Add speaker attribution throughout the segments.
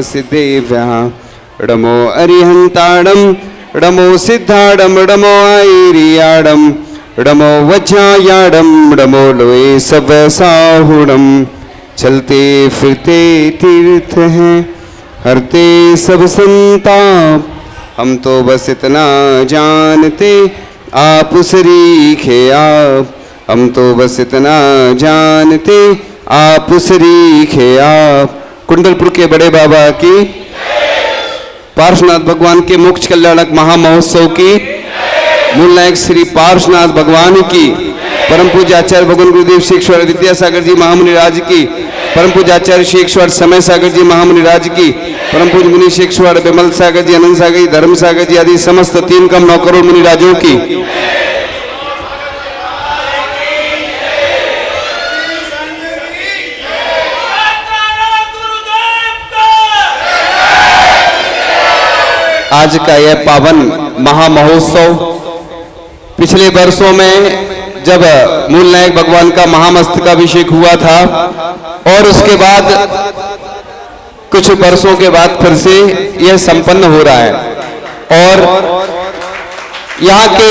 Speaker 1: सिद्धेभ्यः डमो अरिहन्ताडं डमो सिद्धाडं डमो ऐरियाडं डमो वज्रायाडं डमो लोए सब साहुडं। चलते फिरते तीर्थ हैं हरते सब संताप, हम तो बस इतना जानते आप सरीखे आप, हम तो बस इतना जानते आप सरीखे आप। कुंडलपुर के बड़े बाबा की, पार्श्वनाथ भगवान के मोक्ष कल्याणक महामहोत्सव की, मूल नायक श्री पार्श्वनाथ भगवान की, परम पूज्य आचार्य भगवान गुरुदेव श्री ईश्वर विद्यासागर जी महामुनि राज की, परम पूज्य आचार्य श्री ईश्वर समय सागर जी महामुनि राज की, परम पूज्य मुनि श्री ईश्वर विमल सागर जी, अनंत सागर जी, धर्म सागर जी आदि समस्त 3,9 करोड़ मुनि राजों की। आज का यह पावन महामहोत्सव पिछले वर्षों में जब मूल नायक भगवान का महामस्तकाभिषेक हुआ था और उसके बाद कुछ वर्षों के बाद फिर से यह संपन्न हो रहा है। और यहाँ के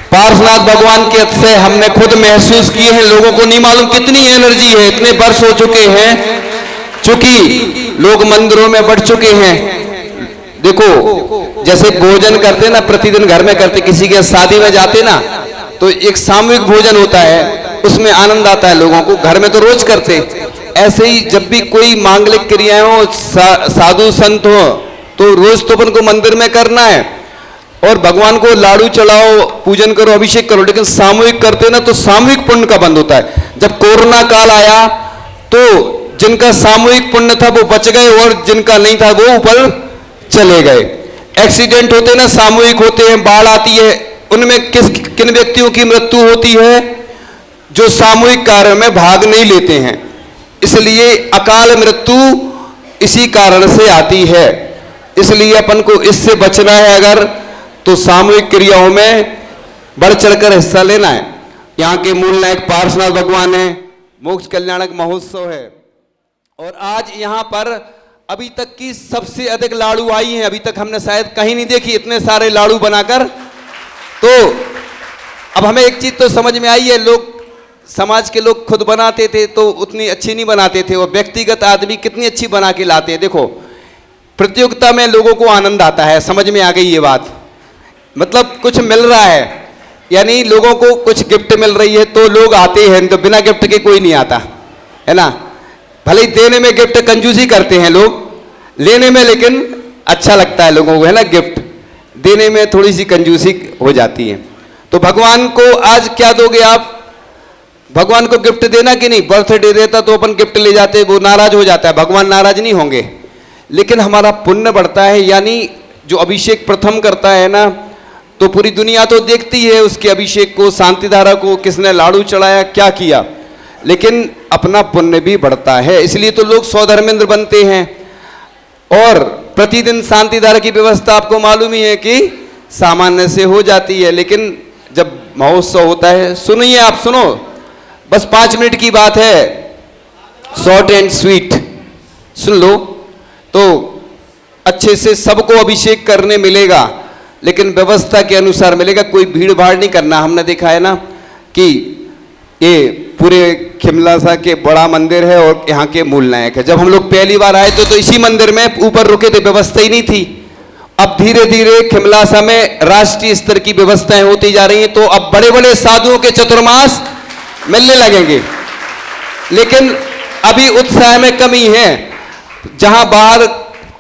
Speaker 1: पार्श्वनाथ भगवान के से हमने खुद महसूस किए हैं, लोगों को नहीं मालूम कितनी एनर्जी है। इतने वर्ष हो चुके हैं, चूंकि लोग मंदिरों में बढ़ चुके हैं। देखो जैसे भोजन करते ना, प्रतिदिन घर में करते, किसी के शादी में जाते ना तो एक सामूहिक भोजन होता है, उसमें आनंद आता है लोगों को, घर में तो रोज करते। ऐसे ही जब भी कोई मांगलिक क्रियाएं हो, साधु संत हो, तो रोज तो अपन को मंदिर में करना है और भगवान को लाडू चढ़ाओ, पूजन करो, अभिषेक करो, लेकिन सामूहिक करते ना तो सामूहिक पुण्य का बंद होता है। जब कोरोना काल आया तो जिनका सामूहिक पुण्य था वो बच गए और जिनका नहीं था वो ऊपर चले गए। एक्सीडेंट होते ना सामूहिक होते हैं, बाढ़ आती है, उनमें किन व्यक्तियों की मृत्यु होती है? जो सामूहिक कार्य में भाग नहीं लेते हैं। इसलिए अकाल मृत्यु इसी कारण से आती है। इसलिए अपन को इससे बचना है अगर, तो सामूहिक क्रियाओं में बढ़ चढ़कर हिस्सा लेना है। यहाँ के मूल नायक पार्श्वनाथ भगवान है, मोक्ष कल्याणक महोत्सव है और आज यहाँ पर अभी तक की सबसे अधिक लाडू आई हैं। अभी तक हमने शायद कहीं नहीं देखी इतने सारे लाडू बनाकर। तो अब हमें एक चीज तो समझ में आई है, लोग समाज के लोग खुद बनाते थे तो उतनी अच्छी नहीं बनाते थे, और व्यक्तिगत आदमी कितनी अच्छी बना के लाते हैं। देखो प्रतियोगिता में लोगों को आनंद आता है, समझ में आ गई ये बात, मतलब कुछ मिल रहा है, यानी लोगों को कुछ गिफ्ट मिल रही है तो लोग आते हैं, तो बिना गिफ्ट के कोई नहीं आता है ना। भले ही देने में गिफ्ट कंजूसी करते हैं लोग, लेने में लेकिन अच्छा लगता है लोगों को, है ना। गिफ्ट देने में थोड़ी सी कंजूसी हो जाती है। तो भगवान को आज क्या दोगे आप? भगवान को गिफ्ट देना कि नहीं? बर्थडे देता तो अपन गिफ्ट ले जाते, वो नाराज हो जाता है। भगवान नाराज नहीं होंगे, लेकिन हमारा पुण्य बढ़ता है। यानी जो अभिषेक प्रथम करता है ना, तो पूरी दुनिया तो देखती है उसके अभिषेक को, शांति धारा को, किसने लाडू चढ़ाया, क्या किया, लेकिन अपना पुण्य भी बढ़ता है। इसलिए तो लोग स्वधर्मेंद्र बनते हैं। और प्रतिदिन शांति धारा की व्यवस्था आपको मालूम ही है कि सामान्य से हो जाती है, लेकिन जब महोत्सव होता है, सुनिए आप, सुनो, बस 5 मिनट की बात है, शॉर्ट एंड स्वीट सुन लो, तो अच्छे से सबको अभिषेक करने मिलेगा, लेकिन व्यवस्था के अनुसार मिलेगा। कोई भीड़ भाड़ नहीं करना। हमने देखा है ना कि ये पूरे खिमलासा के बड़ा मंदिर है और यहाँ के मूल नायक है। जब हम लोग पहली बार आए थे तो इसी मंदिर में ऊपर रुके थे, व्यवस्था ही नहीं थी। अब धीरे धीरे खिमलासा में राष्ट्रीय स्तर की व्यवस्थाएं होती जा रही हैं, तो अब बड़े बड़े साधुओं के चतुर्मास मिलने लगेंगे, लेकिन अभी उत्साह में कमी है। जहां बाहर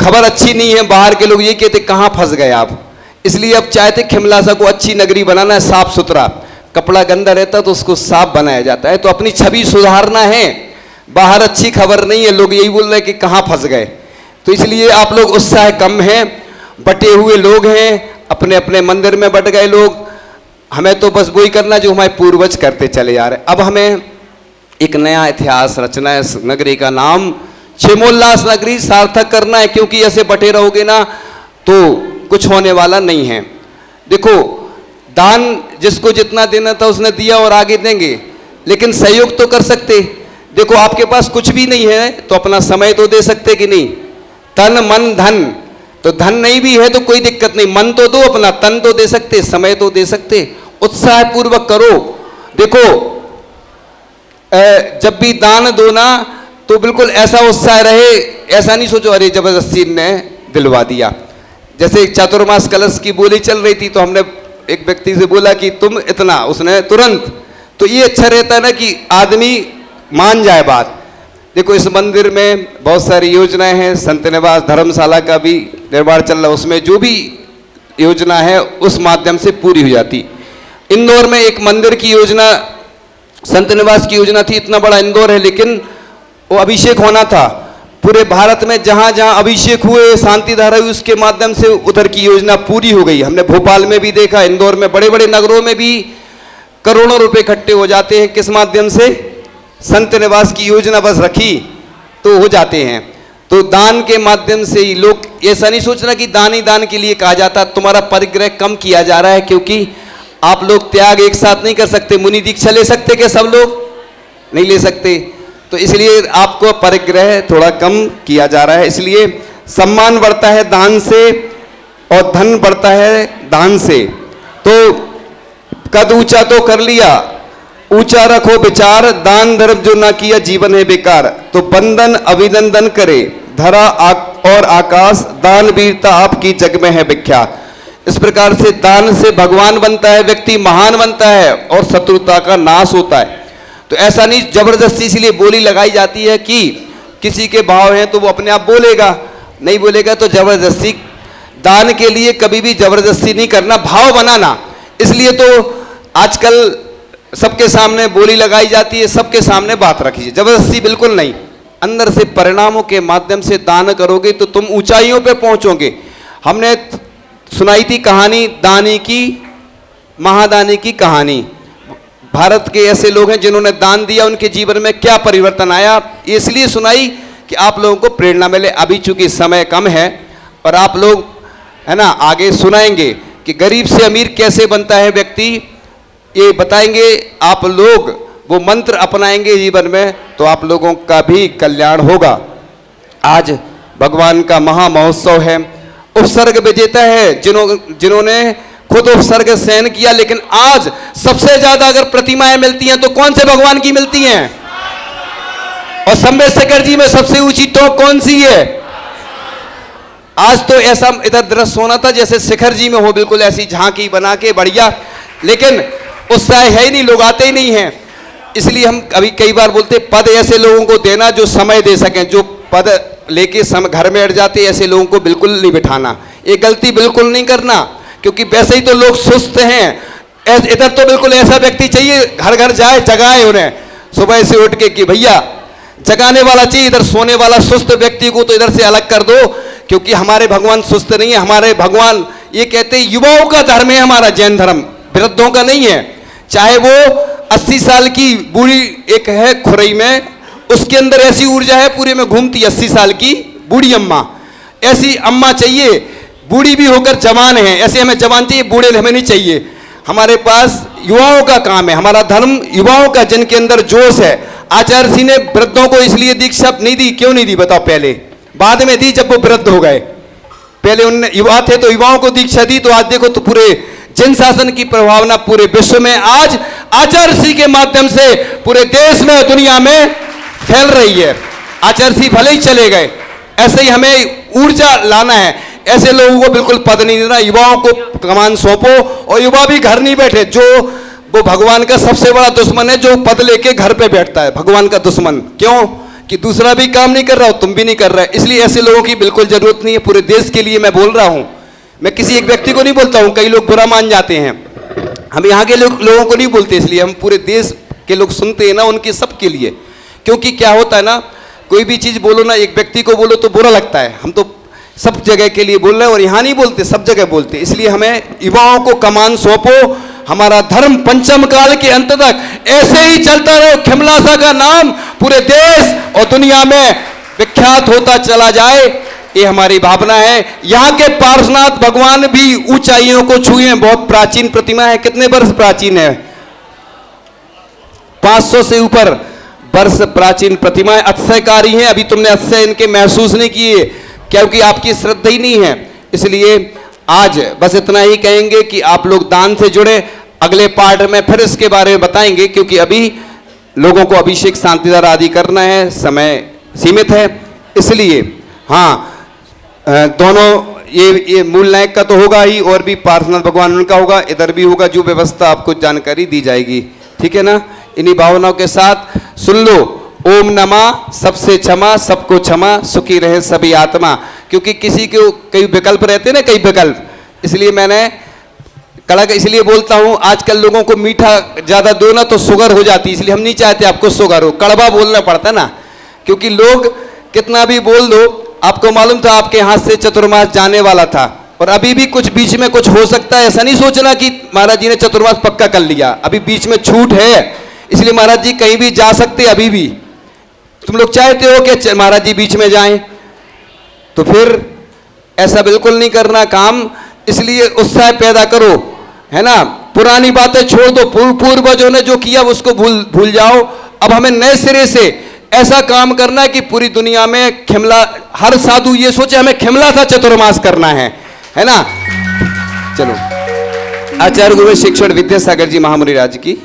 Speaker 1: खबर अच्छी नहीं है, बाहर के लोग ये कहते कहां फंस गए आप। इसलिए अब चाहते खिमलासा को अच्छी नगरी बनाना है, साफ सुथरा। कपड़ा गंदा रहता तो उसको साफ बनाया जाता है, तो अपनी छवि सुधारना है। बाहर अच्छी खबर नहीं है, लोग यही बोल रहे हैं कि कहां फंस गए। तो इसलिए आप लोग, उत्साह कम है, बटे हुए लोग हैं, अपने अपने मंदिर में बट गए लोग। हमें तो बस वही करना जो हमारे पूर्वज करते चले जा रहे। अब हमें एक नया इतिहास रचना है, इस नगरी का नाम क्षेमोल्लास नगरी सार्थक करना है, क्योंकि ऐसे बटे रहोगे ना तो कुछ होने वाला नहीं है। देखो, दान जिसको जितना देना था उसने दिया और आगे देंगे, लेकिन सहयोग तो कर सकते। देखो आपके पास कुछ भी नहीं है तो अपना समय तो दे सकते कि नहीं, तन मन धन, तो धन नहीं भी है तो कोई दिक्कत नहीं, मन तो दो, अपना तन तो दे सकते, समय तो दे सकते, उत्साह पूर्वक करो। देखो जब भी दान दो ना तो बिल्कुल ऐसा उत्साह रहे, ऐसा नहीं सोचो अरे जबरदस्ती ने दिलवा दिया। जैसे चातुर्मास कलश की बोली चल रही थी तो हमने एक व्यक्ति से बोला कि तुम इतना, उसने तुरंत, तो ये अच्छा रहता है ना कि आदमी मान जाए बात। देखो इस मंदिर में बहुत सारी योजनाएं हैं, संत निवास धर्मशाला का भी निर्माण चल रहा है, उसमें जो भी योजना है उस माध्यम से पूरी हो जाती। इंदौर में एक मंदिर की योजना, संत निवास की योजना थी, इतना बड़ा इंदौर है लेकिन वो अभिषेक होना था। पूरे भारत में जहां जहां अभिषेक हुए, शांति धारा हुई, उसके माध्यम से उधर की योजना पूरी हो गई। हमने भोपाल में भी देखा, इंदौर में, बड़े बड़े नगरों में भी करोड़ों रुपए इकट्ठे हो जाते हैं। किस माध्यम से? संत निवास की योजना बस रखी तो हो जाते हैं। तो दान के माध्यम से ही, लोग ऐसा नहीं सोचना कि दान ही दान के लिए कहा जाता, तुम्हारा परिग्रह कम किया जा रहा है, क्योंकि आप लोग त्याग एक साथ नहीं कर सकते। मुनि दीक्षा ले सकते क्या सब लोग? नहीं ले सकते, तो इसलिए आपको परिग्रह थोड़ा कम किया जा रहा है। इसलिए सम्मान बढ़ता है दान से और धन बढ़ता है दान से। तो कद ऊंचा तो कर लिया, ऊंचा रखो विचार, दान धर्म जो ना किया जीवन है बेकार। तो बंदन अभिनंदन करे, धरा और आकाश, दान वीरता आपकी जग में है विख्यात। इस प्रकार से दान से भगवान बनता है, व्यक्ति महान बनता है और शत्रुता का नाश होता है। तो ऐसा नहीं जबरदस्ती इसलिए बोली लगाई जाती है कि किसी के भाव हैं तो वो अपने आप बोलेगा, नहीं बोलेगा तो जबरदस्ती। दान के लिए कभी भी जबरदस्ती नहीं करना, भाव बनाना। इसलिए तो आजकल सबके सामने बोली लगाई जाती है, सबके सामने बात रखी है, जबरदस्ती बिल्कुल नहीं। अंदर से परिणामों के माध्यम से दान करोगे तो तुम ऊंचाइयों पे पहुंचोगे। हमने सुनाई थी कहानी दानी की, महादानी की कहानी। भारत के ऐसे लोग हैं जिन्होंने दान दिया, उनके जीवन में क्या परिवर्तन आया, इसलिए सुनाई कि आप लोगों को प्रेरणा मिले। अभी चूंकि समय कम है और आप लोग है ना आगे सुनाएंगे कि गरीब से अमीर कैसे बनता है व्यक्ति, ये बताएंगे आप लोग, वो मंत्र अपनाएंगे जीवन में तो आप लोगों का भी कल्याण होगा। आज भगवान का महा महोत्सव है, उपसर्ग विजेता है जिन्होंने खुद उपसर्ग सहन किया। लेकिन आज सबसे ज्यादा अगर प्रतिमाएं मिलती हैं तो कौन से भगवान की मिलती हैं? और संबेशकर जी में सबसे ऊंची टोक कौन सी है? आज तो ऐसा इधर दृश्य होना था जैसे शिखर जी में हो, बिल्कुल ऐसी झांकी बना के बढ़िया, लेकिन उत्साह है ही नहीं, लोग आते ही नहीं हैं। इसलिए हम अभी कई बार बोलते पद ऐसे लोगों को देना जो समय दे सकें, जो पद लेके घर में अड़ जाते ऐसे लोगों को बिल्कुल नहीं बिठाना, ये गलती बिल्कुल नहीं करना, क्योंकि वैसे ही तो लोग सुस्त हैं। इधर तो बिल्कुल ऐसा व्यक्ति चाहिए घर घर जाए, जगाए उन्हें सुबह से उठ के कि भैया जगाने वाला चाहिए। इधर सोने वाला सुस्त व्यक्ति को तो इधर से अलग कर दो, क्योंकि हमारे भगवान सुस्त नहीं है। हमारे भगवान ये कहते हैं युवाओं का धर्म है हमारा जैन धर्म, वृद्धों का नहीं है। चाहे वो 80 साल की बूढ़ी एक है खुरई में, उसके अंदर ऐसी ऊर्जा है पूरे में घूमती, 80 साल की बूढ़ी अम्मा, ऐसी अम्मा चाहिए। बूढ़ी भी होकर जवान है, ऐसे हमें जवान चाहिए, बूढ़े हमें नहीं चाहिए। हमारे पास युवाओं का काम है, हमारा धर्म युवाओं का, जिनके अंदर जोश है। आचार्य जी ने वृद्धों को इसलिए दीक्षा नहीं दी, क्यों नहीं दी बताओ? पहले बाद में दी जब वो वृद्ध हो गए, पहले उनने युवा थे तो युवाओं को दीक्षा दी। तो आज देखो तो पूरे जन शासन की प्रभावना पूरे विश्व में आज आचार्य जी के माध्यम से पूरे देश में दुनिया में फैल रही है। आचार्य जी भले ही चले गए, ऐसे ही हमें ऊर्जा लाना है। ऐसे लोगों को बिल्कुल पद नहीं देना, युवाओं को कमान सौंपो। और युवा भी घर नहीं बैठे, जो वो भगवान का सबसे बड़ा दुश्मन है, जो पद लेके घर पे बैठता है, भगवान का दुश्मन। क्यों? कि दूसरा भी काम नहीं कर रहा हो, तुम भी नहीं कर रहे। इसलिए ऐसे लोगों की बिल्कुल जरूरत नहीं है। पूरे देश के लिए मैं बोल रहा हूं, मैं किसी एक व्यक्ति को नहीं बोलता हूं, कई लोग बुरा मान जाते हैं। हम यहाँ के लोगों को नहीं बोलते, इसलिए हम पूरे देश के लोग सुनते हैं ना, उनके सबके लिए। क्योंकि क्या होता है ना, कोई भी चीज बोलो ना, एक व्यक्ति को बोलो तो बुरा लगता है। हम तो सब जगह के लिए बोल रहे हैं और यहाँ नहीं बोलते, सब जगह बोलते। इसलिए हमें युवाओं को कमान सौंपो। हमारा धर्म पंचम काल के अंत तक ऐसे ही चलता रहे, खिमलासा का नाम पूरे देश और दुनिया में विख्यात होता चला जाए, ये हमारी भावना है। यहाँ के पार्श्वनाथ भगवान भी ऊंचाइयों को छुए, बहुत प्राचीन प्रतिमा है। कितने वर्ष प्राचीन है? 500 से ऊपर वर्ष प्राचीन प्रतिमाएं अतिशयकारी हैं। अभी तुमने अतिशय इनके महसूस नहीं किए क्योंकि आपकी श्रद्धा ही नहीं है। इसलिए आज बस इतना ही कहेंगे कि आप लोग दान से जुड़े। अगले पार्ट में फिर इसके बारे में बताएंगे क्योंकि अभी लोगों को अभिषेक शांतिदार आदि करना है, समय सीमित है। इसलिए हाँ, दोनों ये मूल नायक का तो होगा ही और भी पार्श्वनाथ भगवान उनका होगा, इधर भी होगा। जो व्यवस्था आपको जानकारी दी जाएगी, ठीक है ना। इन्हीं भावनाओं के साथ सुन लो। ओम नमः सबसे क्षमा, सबको क्षमा, सुखी रहे सभी आत्मा। क्योंकि किसी को कई विकल्प रहते हैं ना, कई विकल्प, इसलिए मैंने कड़क इसलिए बोलता हूं। आजकल लोगों को मीठा ज्यादा दो ना तो शुगर हो जाती है, इसलिए हम नहीं चाहते आपको शुगर हो, कड़वा बोलना पड़ता ना। क्योंकि लोग कितना भी बोल दो, आपको मालूम था आपके हाथ से चतुर्मास जाने वाला था और अभी भी कुछ बीच में कुछ हो सकता है। ऐसा नहीं सोचना कि महाराज जी ने चतुर्मास पक्का कर लिया, अभी बीच में छूट है। इसलिए महाराज जी कहीं भी जा सकते, अभी भी तुम लोग चाहते हो कि महाराज जी बीच में जाएं, तो फिर ऐसा बिल्कुल नहीं करना काम। इसलिए उत्साह पैदा करो, है ना। पुरानी बातें छोड़ दो, पूर्वजों ने जो किया उसको भूल जाओ। अब हमें नए सिरे से ऐसा काम करना है कि पूरी दुनिया में खिमला, हर साधु ये सोचे हमें खिमला था चतुर्मास करना है ना। चलो, आचार्य गुरु शिक्षण विद्यासागर जी महामुनि राज की